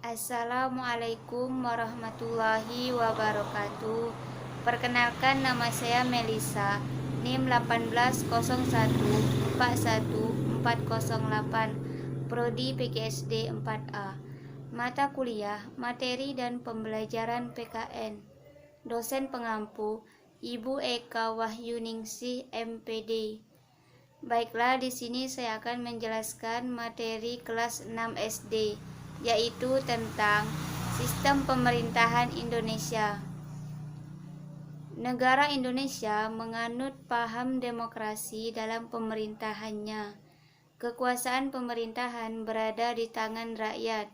Assalamualaikum warahmatullahi wabarakatuh. Perkenalkan, nama saya Melisa, NIM 180141408, Prodi PGSD 4A. Mata kuliah, materi dan pembelajaran PKN. Dosen pengampu Ibu Eka Wahyuningsih, MPD. Baiklah, di sini saya akan menjelaskan materi kelas 6 SD, yaitu tentang sistem pemerintahan Indonesia. Negara Indonesia menganut paham demokrasi dalam pemerintahannya. Kekuasaan pemerintahan berada di tangan rakyat.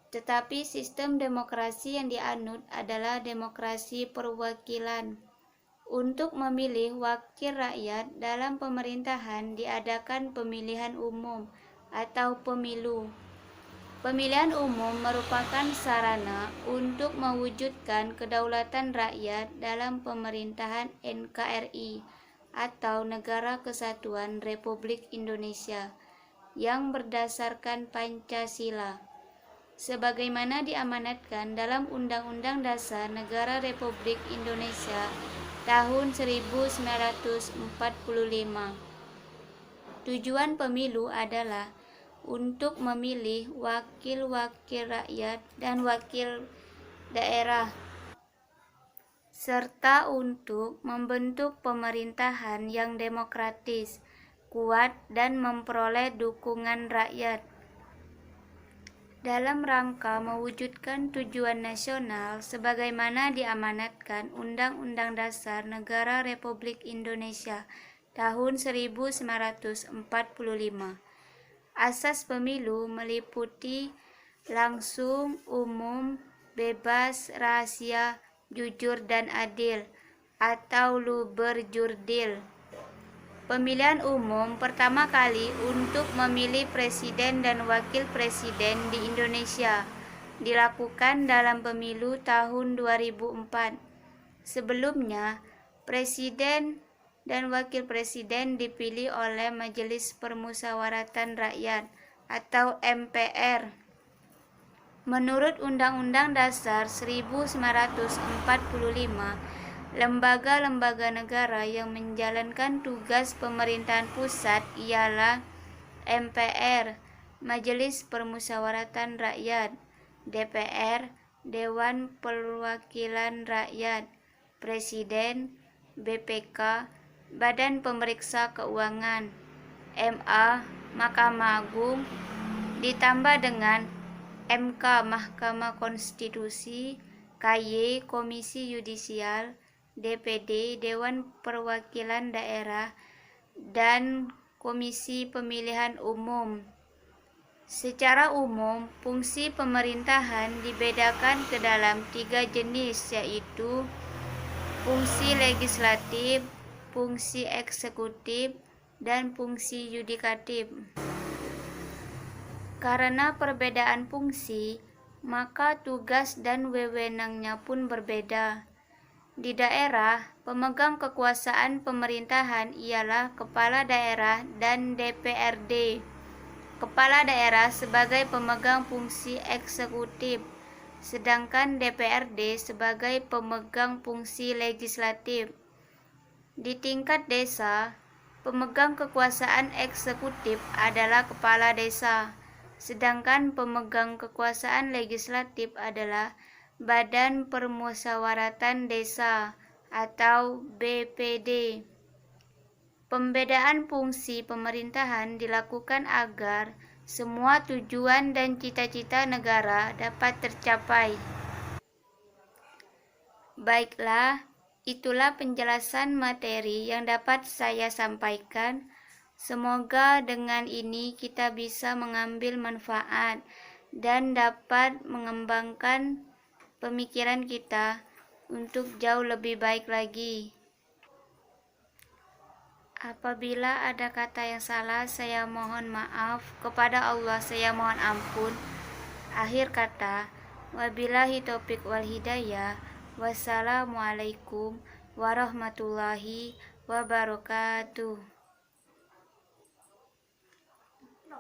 Tetapi sistem demokrasi yang dianut adalah demokrasi perwakilan. Untuk memilih wakil rakyat dalam pemerintahan diadakan pemilihan umum atau pemilu. Pemilihan umum merupakan sarana untuk mewujudkan kedaulatan rakyat dalam pemerintahan NKRI atau Negara Kesatuan Republik Indonesia yang berdasarkan Pancasila, sebagaimana diamanatkan dalam Undang-Undang Dasar Negara Republik Indonesia tahun 1945. Tujuan pemilu adalah untuk memilih wakil-wakil rakyat dan wakil daerah, serta untuk membentuk pemerintahan yang demokratis, kuat, dan memperoleh dukungan rakyat. Dalam rangka mewujudkan tujuan nasional sebagaimana diamanatkan Undang-Undang Dasar Negara Republik Indonesia tahun 1945. Asas pemilu meliputi langsung, umum, bebas, rahasia, jujur, dan adil atau luber-jurdil. Pemilihan umum pertama kali untuk memilih presiden dan wakil presiden di Indonesia dilakukan dalam pemilu tahun 2004. Sebelumnya, presiden dan wakil presiden dipilih oleh Majelis Permusyawaratan Rakyat atau MPR. Menurut Undang-Undang Dasar 1945, lembaga-lembaga negara yang menjalankan tugas pemerintahan pusat ialah MPR, Majelis Permusyawaratan Rakyat, DPR, Dewan Perwakilan Rakyat, Presiden, BPK, Badan Pemeriksa Keuangan, MA, Mahkamah Agung, ditambah dengan MK, Mahkamah Konstitusi, KY, Komisi Yudisial, DPD, Dewan Perwakilan Daerah, dan Komisi Pemilihan Umum. Secara umum, fungsi pemerintahan dibedakan ke dalam 3 jenis, yaitu fungsi legislatif, fungsi eksekutif, dan fungsi yudikatif. Karena perbedaan fungsi, maka tugas dan wewenangnya pun berbeda. Di daerah, pemegang kekuasaan pemerintahan ialah kepala daerah dan DPRD. Kepala daerah sebagai pemegang fungsi eksekutif, sedangkan DPRD sebagai pemegang fungsi legislatif. Di tingkat desa, pemegang kekuasaan eksekutif adalah kepala desa, sedangkan pemegang kekuasaan legislatif adalah Badan Permusyawaratan Desa atau BPD. Pembedaan fungsi pemerintahan dilakukan agar semua tujuan dan cita-cita negara dapat tercapai. Baiklah, itulah penjelasan materi yang dapat saya sampaikan. Semoga dengan ini kita bisa mengambil manfaat dan dapat mengembangkan pemikiran kita untuk jauh lebih baik lagi. Apabila ada kata yang salah, saya mohon maaf. Kepada Allah saya mohon ampun. Akhir kata, wabillahi taufiq wal hidayah. Wassalamualaikum warahmatullahi wabarakatuh.